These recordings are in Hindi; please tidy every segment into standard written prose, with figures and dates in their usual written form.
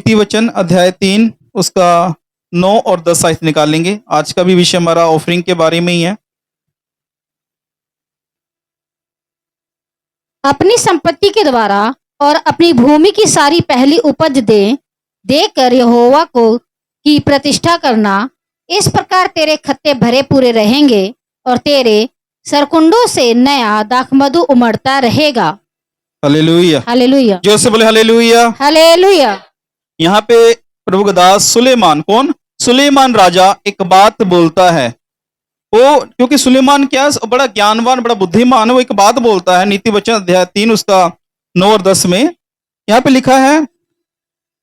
नीति वचन अध्याय 3 उसका 9 और 10 आयत निकालेंगे। आज का भी विषय हमारा ऑफरिंग के बारे में ही है। अपनी संपत्ति के द्वारा और अपनी भूमि की सारी पहली उपज देकर यहोवा को की प्रतिष्ठा करना। इस प्रकार तेरे खत्ते भरे पूरे रहेंगे और तेरे सरकुंडों से नया दाखमधु उमड़ता रहेगा। हालेलुया, हालेलुया, जोर से बोले हालेलुया। हालेलुया। यहाँ पे प्रभु का दास सुलेमान, कौन? सुलेमान राजा एक बात बोलता है। वो क्योंकि सुलेमान क्या है, बड़ा ज्ञानवान, बड़ा बुद्धिमान है। वो एक बात बोलता है नीति वचन अध्याय 3 उसका 9 और 10 में। यहाँ पे लिखा है,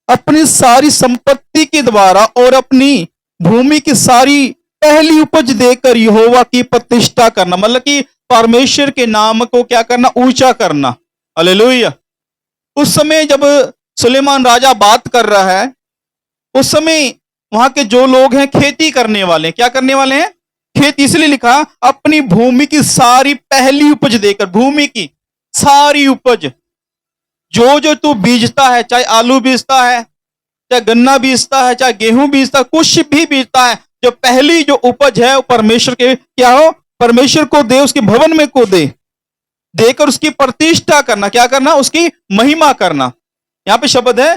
अपनी सारी संपत्ति के द्वारा और अपनी भूमि की सारी पहली उपज देकर यहोवा की प्रतिष्ठा करना, मतलब कि परमेश्वर के नाम को क्या करना? ऊंचा करना। हालेलुया। उस समय जब सुलेमान राजा बात कर रहा है, उस समय वहां के जो लोग हैं खेती करने वाले, क्या करने वाले हैं? खेती। इसलिए लिखा अपनी भूमि की सारी पहली उपज देकर, भूमि की सारी उपज, जो तू बीजता है, चाहे आलू बीजता है, चाहे गन्ना बीजता है, चाहे गेहूं बीजता है, कुछ भी बीजता है, जो पहली जो उपज है वो परमेश्वर के क्या हो? परमेश्वर को दे, उसके भवन में को देकर उसकी प्रतिष्ठा करना। क्या करना? उसकी महिमा करना। यहां पे शब्द है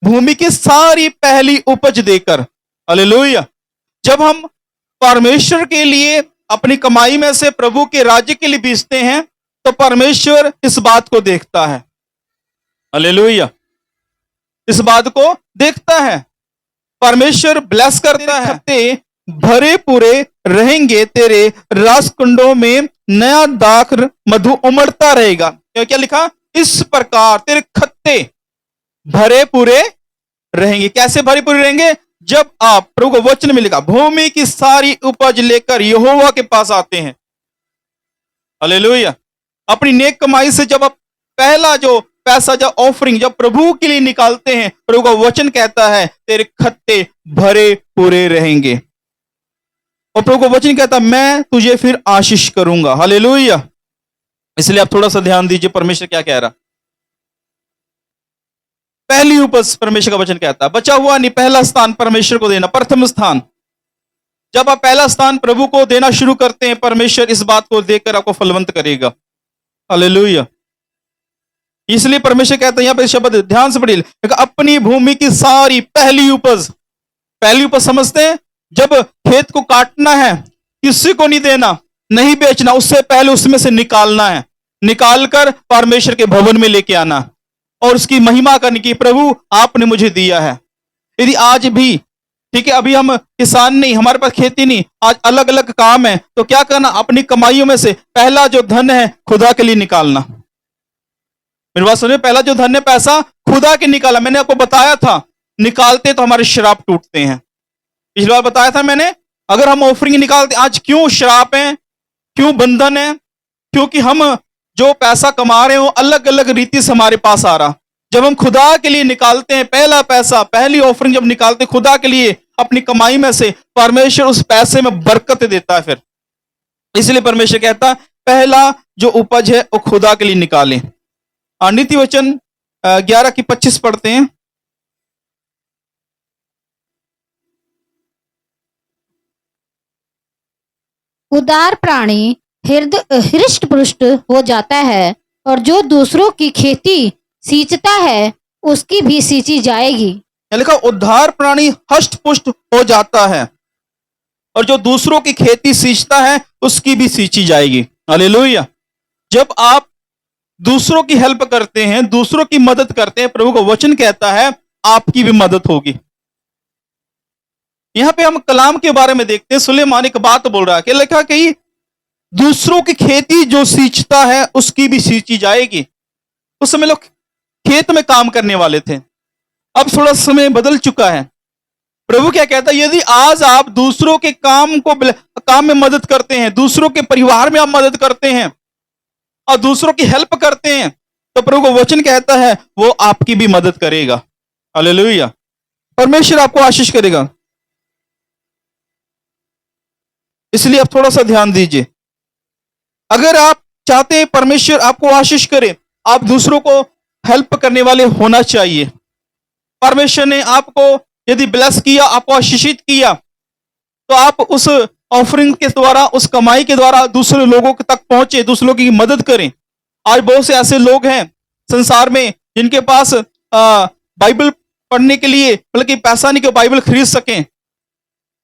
भूमि की सारी पहली उपज देकर। हालेलुया। जब हम परमेश्वर के लिए अपनी कमाई में से प्रभु के राज्य के लिए बीजते हैं तो परमेश्वर इस बात को देखता है। हालेलुया, इस बात को देखता है। परमेश्वर ब्लेस करता है। खत्ते भरे पूरे रहेंगे, तेरे राजकुंडों में नया दाख मधु उमड़ता रहेगा। क्या लिखा? इस प्रकार तेरे खत्ते भरे पूरे रहेंगे। कैसे भरे पूरे रहेंगे? जब आप, प्रभु को वचन में लिखा, भूमि की सारी उपज लेकर यहोवा के पास आते हैं। हालेलुया। अपनी नेक कमाई से जब आप पहला जो पैसा, जब ऑफरिंग जब प्रभु के लिए निकालते हैं, प्रभु का वचन कहता है तेरे खत्ते भरे पूरे रहेंगे। और प्रभु का वचन कहता है मैं तुझे फिर आशीष करूंगा। हालेलुया। इसलिए आप थोड़ा सा ध्यान दीजिए परमेश्वर क्या कह रहा। पहली उपज परमेश्वर का वचन कहता है, बचा हुआ नहीं, पहला स्थान परमेश्वर को देना, प्रथम स्थान। जब आप पहला स्थान प्रभु को देना शुरू करते हैं, परमेश्वर इस बात को देखकर आपको फलवंत करेगा। हालेलुया। इसलिए परमेश्वर कहता है, यहां पे शब्द ध्यान से पढ़िए, अपनी भूमि की सारी पहली उपज। पहली उपज समझते हैं? जब खेत को काटना है, किसी को नहीं देना, नहीं बेचना, उससे पहले उसमें से निकालना है, निकालकर परमेश्वर के भवन में लेके आना और उसकी महिमा करने की, प्रभु आपने मुझे दिया है। यदि आज भी, ठीक है, अभी हम किसान नहीं, हमारे पास खेती नहीं, आज अलग अलग काम है, तो क्या करना? अपनी कमाइयों में से पहला जो धन है खुदा के लिए निकालना। मेरी बात सुनिए, पहला जो धन है पैसा खुदा के निकाला। मैंने आपको बताया था, निकालते तो हमारे श्राप टूटते हैं। पिछली बार बताया था मैंने, अगर हम ऑफरिंग निकालते, आज क्यों श्राप है, क्यों बंधन है? क्योंकि हम जो पैसा कमा रहे हो अलग अलग रीति से हमारे पास आ रहा। जब हम खुदा के लिए निकालते हैं पहला पैसा, पहली ऑफरिंग जब निकालते हैं खुदा के लिए अपनी कमाई में से, परमेश्वर उस पैसे में बरकत देता है फिर। इसलिए परमेश्वर कहता है पहला जो उपज है वो खुदा के लिए निकालें। नीति वचन 11 की 25 पढ़ते हैं। उदार प्राणी हृष्ट पुष्ट हो जाता है और जो दूसरों की खेती सींचता है उसकी भी सींची जाएगी। लिखा उद्धार प्राणी हष्ट पुष्ट हो जाता है और जो दूसरों की खेती सींचता है उसकी भी सींची जाएगी। हालेलुया। जब आप दूसरों की हेल्प करते हैं, दूसरों की मदद करते हैं, प्रभु का वचन कहता है आपकी भी मदद होगी। यहां पे हम कलाम के बारे में देखते हैं। सुलेमान एक बात बोल रहा है कि लिखा कि दूसरों की खेती जो सींचता है उसकी भी सींची जाएगी। उस समय लोग खेत में काम करने वाले थे, अब थोड़ा समय बदल चुका है। प्रभु क्या कहता है, यदि आज आप दूसरों के काम में मदद करते हैं, दूसरों के परिवार में आप मदद करते हैं और दूसरों की हेल्प करते हैं, तो प्रभु का वचन कहता है वो आपकी भी मदद करेगा। हालेलुया। परमेश्वर आपको आशीष करेगा। इसलिए आप थोड़ा सा ध्यान दीजिए। अगर आप चाहते हैं परमेश्वर आपको आशीष करे, आप दूसरों को हेल्प करने वाले होना चाहिए। परमेश्वर ने आपको यदि ब्लेस किया, आपको आशीषित किया, तो आप उस ऑफरिंग के द्वारा, उस कमाई के द्वारा दूसरे लोगों तक पहुंचे, दूसरे लोगों की मदद करें। आज बहुत से ऐसे लोग हैं संसार में जिनके पास बाइबल पढ़ने के लिए बल्कि पैसा नहीं कि बाइबल खरीद सकें,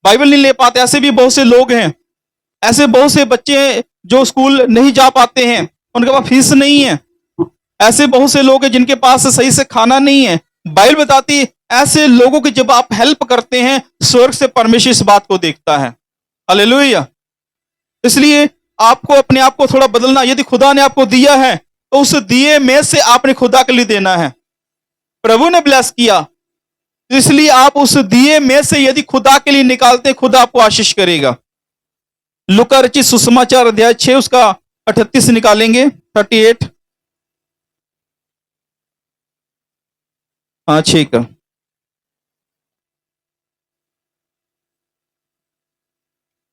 बाइबल नहीं ले पाते। ऐसे भी बहुत से लोग हैं। ऐसे बहुत से बच्चे हैं जो स्कूल नहीं जा पाते हैं, उनके पास फीस नहीं है। ऐसे बहुत से लोग हैं जिनके पास सही से खाना नहीं है। बाइबल बताती है ऐसे लोगों की जब आप हेल्प करते हैं, स्वर्ग से परमेश्वर इस बात को देखता है। हालेलुया। इसलिए आपको अपने आप को थोड़ा बदलना। यदि खुदा ने आपको दिया है तो उस दिए में से आपने खुदा के लिए देना है। प्रभु ने ब्लेस किया, इसलिए आप उस दिए में से यदि खुदा के लिए निकालते हैं, खुदा आपको आशीष करेगा। लूका रचित सुसमाचार अध्याय 6 उसका 38 निकालेंगे, 38। हाँ, 6 का।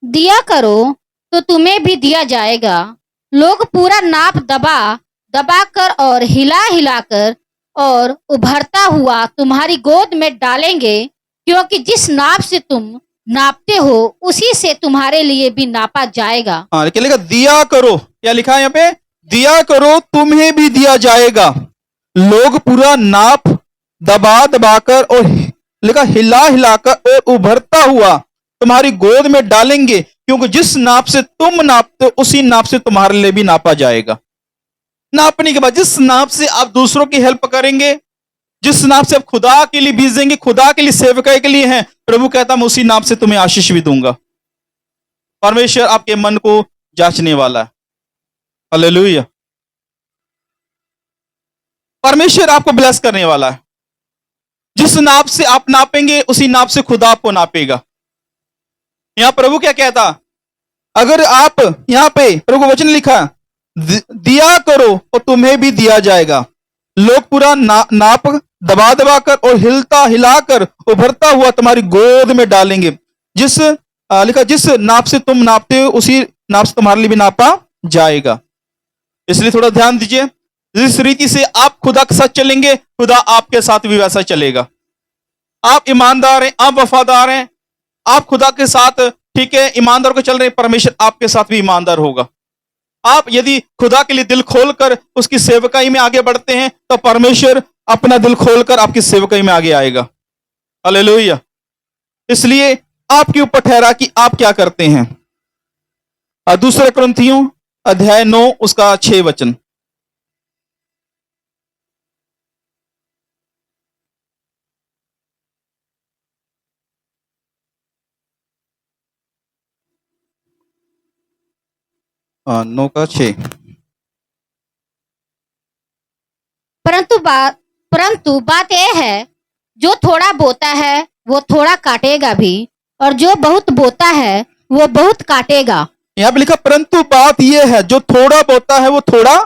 दिया करो तो तुम्हें भी दिया जाएगा, लोग पूरा नाप दबा दबा कर और हिला हिला कर और उभरता हुआ तुम्हारी गोद में डालेंगे, क्योंकि जिस नाप से तुम नापते हो उसी से तुम्हारे लिए भी नापा जाएगा। हाँ, लेकिन लिखा दिया करो, क्या लिखा है यहाँ पे? दिया करो तुम्हें भी दिया जाएगा, लोग पूरा नाप दबा दबाकर और लिखा हिला हिलाकर और उभरता हुआ तुम्हारी गोद में डालेंगे, क्योंकि जिस नाप से तुम नापते हो उसी नाप से तुम्हारे लिए भी नापा जाएगा। नापने के बाद जिस नाप से आप दूसरों की हेल्प करेंगे, जिस नाप से आप खुदा के लिए बीजेंगे, खुदा के लिए सेवकाई के लिए हैं, प्रभु कहता मैं उसी नाप से तुम्हें आशीष भी दूंगा। परमेश्वर आपके मन को जांचने वाला है। हालेलुया। परमेश्वर आपको ब्लेस करने वाला है। जिस नाप से आप नापेंगे उसी नाप से खुदा आपको नापेगा। यहां प्रभु क्या कहता? अगर आप यहां पे प्रभु वचन लिखा दिया करो और तुम्हें भी दिया जाएगा, लोग पूरा नाप दबा दबा कर और हिलता हिलाकर उभरता हुआ तुम्हारी गोद में डालेंगे। लिखा जिस नाप से तुम नापते हो उसी नाप से तुम्हारे लिए भी नापा जाएगा। इसलिए थोड़ा ध्यान दीजिए, जिस रीति से आप खुदा के साथ चलेंगे, खुदा आपके साथ भी वैसा चलेगा। आप ईमानदार हैं, आप वफादार हैं, आप खुदा के साथ ठीक है ईमानदार को चल रहे हैं, परमेश्वर आपके साथ भी ईमानदार होगा। आप यदि खुदा के लिए दिल खोलकर उसकी सेवकाई में आगे बढ़ते हैं तो परमेश्वर अपना दिल खोलकर आपकी सेवकाई में आगे आएगा। हालेलुया। इसलिए आपके ऊपर ठहरा कि आप क्या करते हैं। दूसरे कुरिन्थियों अध्याय 9 उसका 6 वचन। हाँ, 9 का 6। परंतु बात यह है, जो थोड़ा बोता है वो थोड़ा काटेगा भी, और जो बहुत बोता है वो बहुत काटेगा। यहां पे लिखा परंतु बात यह है, जो थोड़ा बोता है वो थोड़ा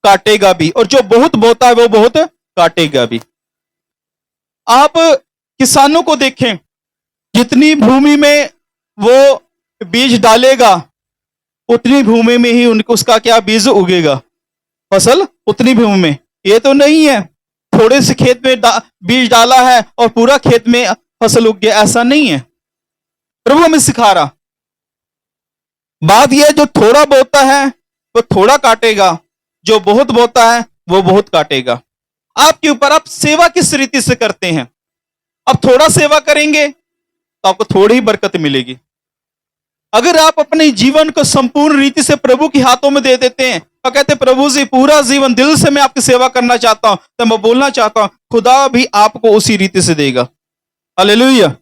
काटेगा भी, और जो बहुत बोता है वो बहुत काटेगा भी। आप किसानों को देखें, जितनी भूमि में वो बीज डालेगा उतनी भूमि में ही उसका क्या बीज उगेगा, फसल उतनी भूमि में। ये तो नहीं है थोड़े से खेत में बीज डाला है और पूरा खेत में फसल उग गया, ऐसा नहीं है। प्रभु हमें सिखा रहा, बात यह जो थोड़ा बोता है वो थोड़ा काटेगा, जो बहुत बोता है वो बहुत काटेगा। आपके ऊपर आप सेवा किस रीति से करते हैं। आप थोड़ा सेवा करेंगे तो आपको थोड़ी ही बरकत मिलेगी। अगर आप अपने जीवन को संपूर्ण रीति से प्रभु के हाथों में दे देते हैं और कहते प्रभु जी पूरा जीवन दिल से मैं आपकी सेवा करना चाहता हूं, तो मैं बोलना चाहता हूं खुदा भी आपको उसी रीति से देगा। हालेलुया।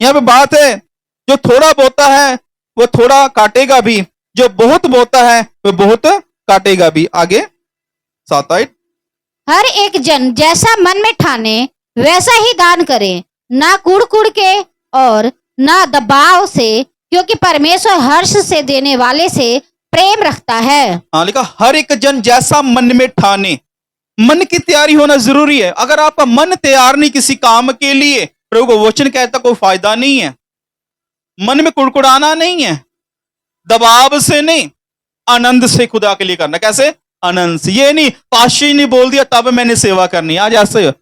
यहां पे बात है जो थोड़ा बोता है वो थोड़ा काटेगा भी, जो बहुत बोता है वो बहुत काटेगा भी। आगे 7-8। हर एक जन जैसा मन में ठाने वैसा ही दान करे, ना कुड़ के और ना दबाव से, क्योंकि परमेश्वर हर्ष से देने वाले से प्रेम रखता है। हाँ, लिखा हर एक जन जैसा मन में ठाने। मन की तैयारी होना जरूरी है। अगर आपका मन तैयार नहीं किसी काम के लिए, प्रभु को वचन कहता कोई फायदा नहीं है। मन में कुड़कुड़ाना नहीं है, दबाव से नहीं, आनंद से खुदा के लिए करना। कैसे? आनंद से। ये नहीं पाशी ने बोल दिया तब मैंने सेवा करनी, आज ऐसे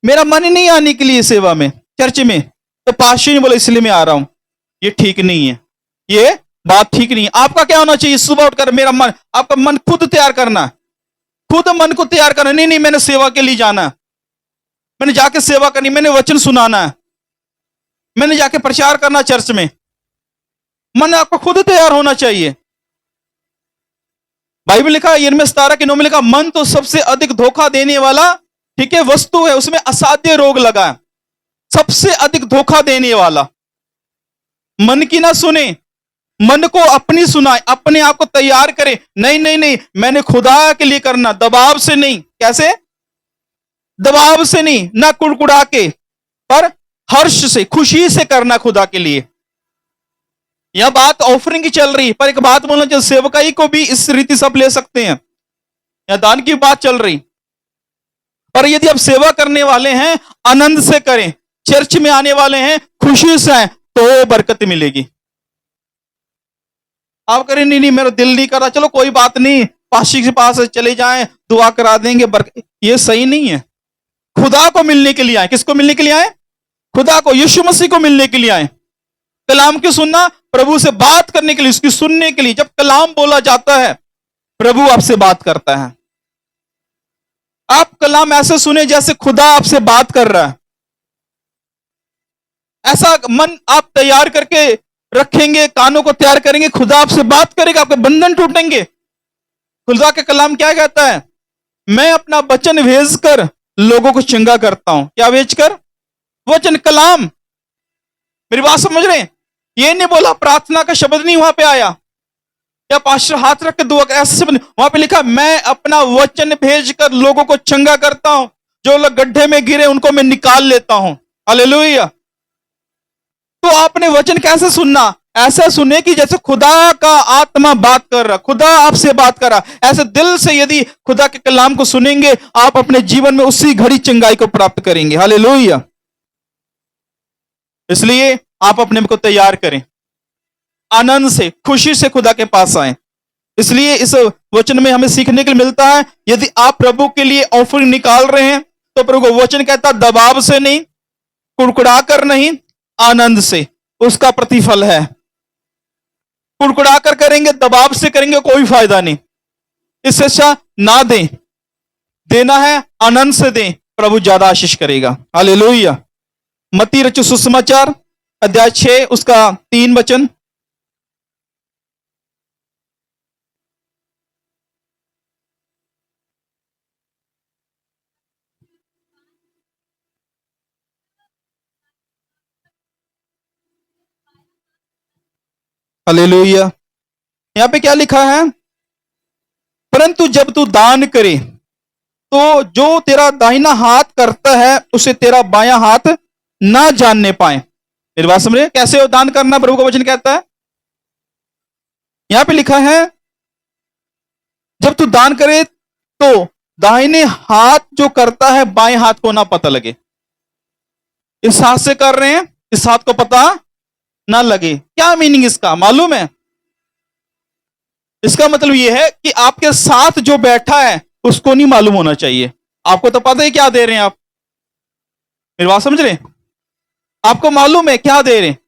मेरा मन ही नहीं आने के लिए सेवा में, चर्च में। तो पास्टर ने बोला इसलिए मैं आ रहा हूं। ये ठीक नहीं है, ये बात ठीक नहीं है। आपका क्या होना चाहिए? सुबह उठकर मेरा मन, आपका मन खुद तैयार करना, खुद मन को तैयार करना। नहीं नहीं, मैंने सेवा के लिए जाना है, मैंने जाके सेवा करनी, मैंने वचन सुनाना है, मैंने जाके प्रचार करना चर्च में। मन आपको खुद तैयार होना चाहिए। बाइबल लिखा है यिर्मयाह 17:9 में लिखा, मन तो सबसे अधिक धोखा देने वाला, ठीक है, वस्तु है, उसमें असाध्य रोग लगा है। सबसे अधिक धोखा देने वाला। मन की ना सुने, मन को अपनी सुनाए, अपने आप को तैयार करे। नहीं नहीं नहीं, मैंने खुदा के लिए करना, दबाव से नहीं। कैसे? दबाव से नहीं, ना कुड़कुड़ा के, पर हर्ष से, खुशी से करना खुदा के लिए। यह बात ऑफरिंग की चल रही, पर एक बात बोलना चाहिए, सेवकाई को भी इस रीति सब ले सकते हैं। यह दान की बात चल रही, पर यदि आप सेवा करने वाले हैं, आनंद से करें, चर्च में आने वाले हैं, खुशी से आए, तो बरकत मिलेगी। आप करें नहीं नहीं मेरा दिल नहीं कर रहा, चलो कोई बात नहीं, पास्टर के पास चले जाएं, दुआ करा देंगे, बरकत। ये सही नहीं है। खुदा को मिलने के लिए आए। किसको मिलने के लिए आए? खुदा को, यीशु मसीह को मिलने के लिए आए। कलाम क्यों सुनना? प्रभु से बात करने के लिए, उसकी सुनने के लिए। जब कलाम बोला जाता है, प्रभु आपसे बात करता है। आप कलाम ऐसे सुने जैसे खुदा आपसे बात कर रहा है। ऐसा मन आप तैयार करके रखेंगे, कानों को तैयार करेंगे, खुदा आपसे बात करेगा, आपके बंधन टूटेंगे। खुदा के कलाम क्या कहता है? मैं अपना वचन भेजकर लोगों को चंगा करता हूं। क्या भेजकर? वचन, कलाम। मेरी बात समझ रहे हैं? ये नहीं बोला, प्रार्थना का शब्द नहीं वहां पे आया, या पास्टर हाथ रख के दुआ, ऐसे शब्द। वहां पे लिखा, मैं अपना वचन भेजकर लोगों को चंगा करता हूं, जो लोग गड्ढे में गिरे उनको मैं निकाल लेता हूं। हालेलुया। तो आपने वचन कैसे सुनना? ऐसा सुने कि जैसे खुदा का आत्मा बात कर रहा, खुदा आपसे बात कर रहा। ऐसे दिल से यदि खुदा के कलाम को सुनेंगे, आप अपने जीवन में उसी घड़ी चंगाई को प्राप्त करेंगे। हालेलुया। इसलिए आप अपने को तैयार करें, आनंद से, खुशी से खुदा के पास आए। इसलिए इस वचन में हमें सीखने के लिए मिलता है, यदि आप प्रभु के लिए ऑफरिंग निकाल रहे हैं, तो प्रभु को वचन कहता है, दबाव से नहीं, कुड़कुड़ा कर नहीं, आनंद से, उसका प्रतिफल है। कुड़कुड़ा कर करेंगे, दबाव से करेंगे, कोई फायदा नहीं। इससे अच्छा ना दें, देना है आनंद से दें, प्रभु ज्यादा आशीष करेगा। हालेलुया। मत्ती रचित सुसमाचार अध्याय 6 उसका 3 वचन। हालेलुया। यहां पे क्या लिखा है? परंतु जब तू दान करे, तो जो तेरा दाहिना हाथ करता है, उसे तेरा बायां हाथ ना जानने पाए। मेरी बात समझे? कैसे वो दान करना प्रभु का वचन कहता है? यहां पे लिखा है, जब तू दान करे तो दाहिने हाथ जो करता है, बाएं हाथ को ना पता लगे। इस हाथ से कर रहे हैं, इस हाथ को पता ना लगे। क्या मीनिंग इसका मालूम है? इसका मतलब यह है कि आपके साथ जो बैठा है उसको नहीं मालूम होना चाहिए। आपको तो पता है क्या दे रहे हैं आप। मेरी बात समझ रहे हैं? आपको मालूम है क्या दे रहे हैं।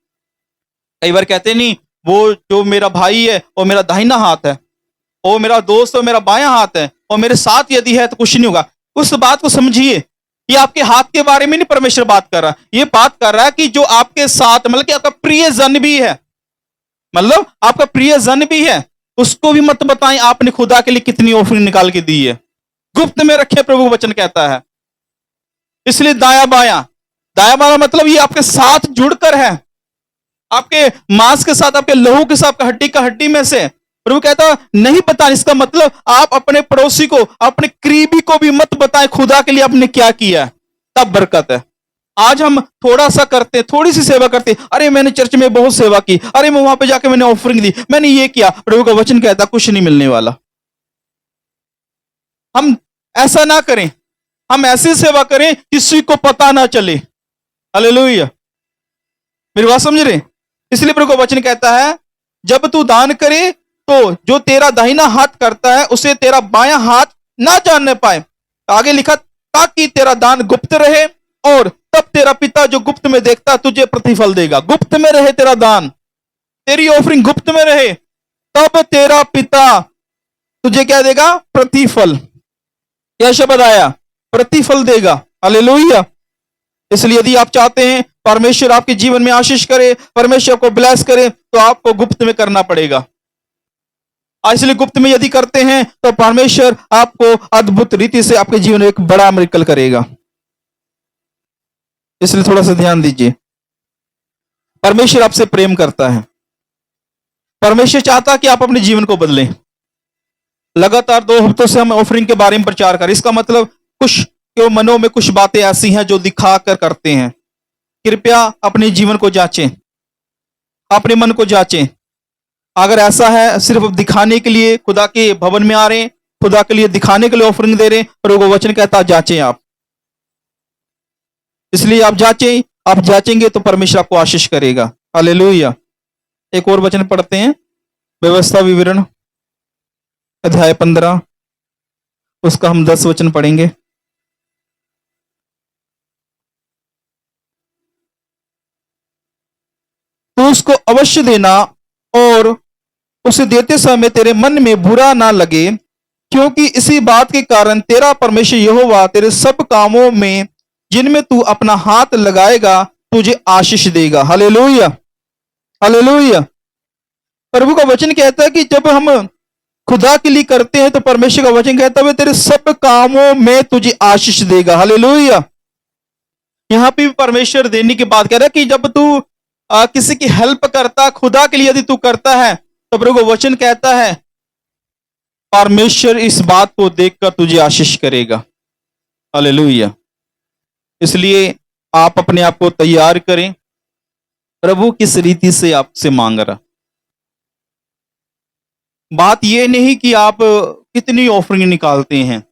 कई बार कहते नहीं, वो जो मेरा भाई है वो मेरा दाहिना हाथ है, वो मेरा दोस्त है मेरा बायां हाथ है, और मेरे साथ यदि है तो कुछ नहीं होगा। उस बात को समझिए। ये आपके हाथ के बारे में नहीं परमेश्वर बात कर रहा, ये बात कर रहा है कि जो आपके साथ, मतलब कि आपका प्रियजन भी है, मतलब आपका प्रियजन भी है, उसको भी मत बताएं आपने खुदा के लिए कितनी ऑफरिंग निकाल के दी है। गुप्त में रखे, प्रभु वचन कहता है। इसलिए दाया बाया, दाया बाया मतलब ये आपके साथ जुड़कर है, आपके मांस के साथ, आपके लहू के साथ, हड्डी का हड्डी में से। प्रभु कहता नहीं बताएं। इसका मतलब आप अपने पड़ोसी को, अपने करीबी को भी मत बताएं खुदा के लिए आपने क्या किया, तब बरकत है। आज हम थोड़ा सा करते, थोड़ी सी सेवा करते, अरे मैंने चर्च में बहुत सेवा की, अरे मैं वहां पे जाके मैंने ऑफरिंग दी, मैंने ये किया। प्रभु का वचन कहता कुछ नहीं मिलने वाला। हम ऐसा ना करें, हम ऐसी सेवा करें किसी को पता ना चले। हालेलुया। मेरी बात समझ रहे? इसलिए प्रभु का वचन कहता है, जब तू दान करे तो जो तेरा दाहिना हाथ करता है उसे तेरा बायां हाथ ना जानने पाए। आगे लिखा, ताकि तेरा दान गुप्त रहे और तब तेरा पिता जो गुप्त में देखता है तुझे प्रतिफल देगा। गुप्त में रहे तेरा दान, तेरी ऑफरिंग गुप्त में रहे, तब तेरा पिता तुझे क्या देगा? प्रतिफल। क्या शब्द आया? प्रतिफल देगा। हालेलुया। इसलिए यदि आप चाहते हैं परमेश्वर आपके जीवन में आशीष करे, परमेश्वर आपको ब्लेस करे, तो आपको गुप्त में करना पड़ेगा। इसलिए गुप्त में यदि करते हैं तो परमेश्वर आपको अद्भुत रीति से आपके जीवन में एक बड़ा मिरेकल करेगा। इसलिए थोड़ा सा ध्यान दीजिए। परमेश्वर आपसे प्रेम करता है। परमेश्वर चाहता है कि आप अपने जीवन को बदलें। लगातार 2 हफ्तों से हम ऑफरिंग के बारे में प्रचार करें। इसका मतलब कुछ के मनों में कुछ बातें ऐसी हैं जो दिखा कर करते हैं। कृपया अपने जीवन को जांचें, अपने मन को जांचें। अगर ऐसा है सिर्फ दिखाने के लिए खुदा के भवन में आ रहे हैं, खुदा के लिए दिखाने के लिए ऑफरिंग दे रहे हैं, और वो वचन कहता है जांचें आप। इसलिए आप जांचें, आप जांचेंगे तो परमेश्वर आपको आशीष करेगा। हालेलुया। एक और वचन पढ़ते हैं, व्यवस्था विवरण अध्याय 15, उसका हम 10 वचन पढ़ेंगे। तो उसको अवश्य देना और उसे देते समय तेरे मन में बुरा ना लगे, क्योंकि इसी बात के कारण तेरा परमेश्वर यहोवा तेरे सब कामों में जिनमें तू अपना हाथ लगाएगा तुझे आशीष देगा। Hallelujah, hallelujah. प्रभु का वचन कहता है कि जब हम खुदा के लिए करते हैं तो परमेश्वर का वचन कहता है तेरे सब कामों में तुझे आशीष देगा। हालेलुया। यहां पे भी परमेश्वर देने की बात कह रहा है कि जब तू किसी की हेल्प करता, खुदा के लिए यदि तू करता है, तो प्रभु का वचन कहता है परमेश्वर इस बात को देखकर तुझे आशीष करेगा। हालेलुया। इसलिए आप अपने आप को तैयार करें। प्रभु किस रीति से आपसे मांग रहा। बात यह नहीं कि आप कितनी ऑफरिंग निकालते हैं,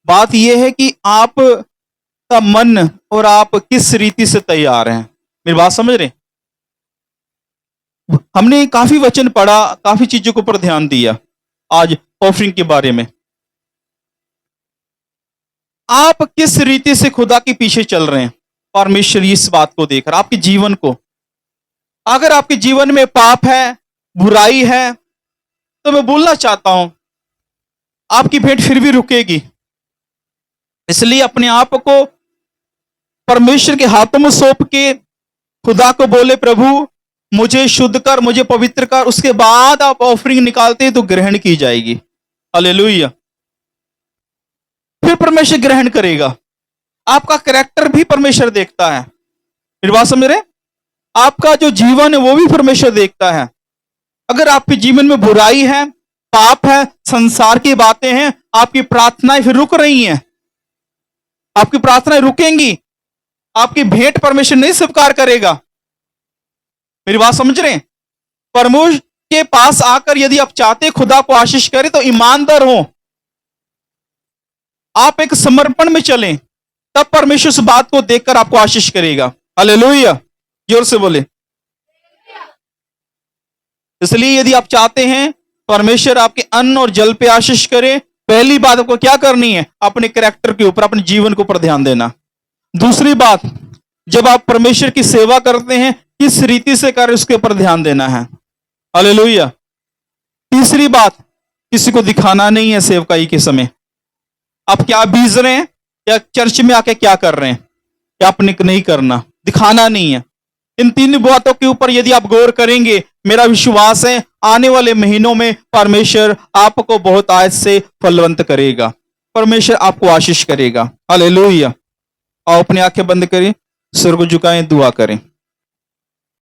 बात यह है कि आप का मन और आप किस रीति से तैयार हैं। मेरी बात समझ रहे? हमने काफी वचन पढ़ा, काफी चीजों के ऊपर ध्यान दिया आज ऑफरिंग के बारे में। आप किस रीति से खुदा के पीछे चल रहे हैं, परमेश्वर इस बात को देखकर आपके जीवन को। अगर आपके जीवन में पाप है, बुराई है, तो मैं बोलना चाहता हूं आपकी भेंट फिर भी रुकेगी। इसलिए अपने आप को परमेश्वर के हाथों में सौंप के खुदा को बोले प्रभु मुझे शुद्ध कर, मुझे पवित्र कर। उसके बाद आप ऑफरिंग निकालते हैं तो ग्रहण की जाएगी। हालेलुया। फिर परमेश्वर ग्रहण करेगा। आपका कैरेक्टर भी परमेश्वर देखता है। मेरी बात समझ रहे? आपका जो जीवन है वो भी परमेश्वर देखता है। अगर आपके जीवन में बुराई है, पाप है, संसार की बातें हैं, आपकी प्रार्थनाएं फिर रुक रही हैं, आपकी प्रार्थनाएं रुकेंगी, आपकी भेंट परमेश्वर नहीं स्वीकार करेगा। मेरी बात समझ रहे हैं? परमेश्वर के पास आकर यदि आप चाहते खुदा को आशीष करें तो ईमानदार हो, आप एक समर्पण में चलें, तब परमेश्वर इस बात को देखकर आपको आशीष करेगा। हालेलुया। जोर से बोले। इसलिए यदि आप चाहते हैं परमेश्वर आपके अन्न और जल पे आशीष करे, पहली बात आपको क्या करनी है? अपने कैरेक्टर के ऊपर, अपने जीवन के ऊपर ध्यान देना। दूसरी बात, जब आप परमेश्वर की सेवा करते हैं किस रीति से करें उसके ऊपर ध्यान देना है। हालेलुया। तीसरी बात, किसी को दिखाना नहीं है सेवकाई के समय। आप क्या बीज रहे हैं या चर्च में आके क्या कर रहे हैं, क्या आपने नहीं करना, दिखाना नहीं है। इन 3 बातों के ऊपर यदि आप गौर करेंगे, मेरा विश्वास है आने वाले महीनों में परमेश्वर आपको बहुत आज से फलवंत करेगा, परमेश्वर आपको आशीष करेगा। हालेलुया। आओ अपनी आंखें बंद करें, सिर को झुकाएं, दुआ करें।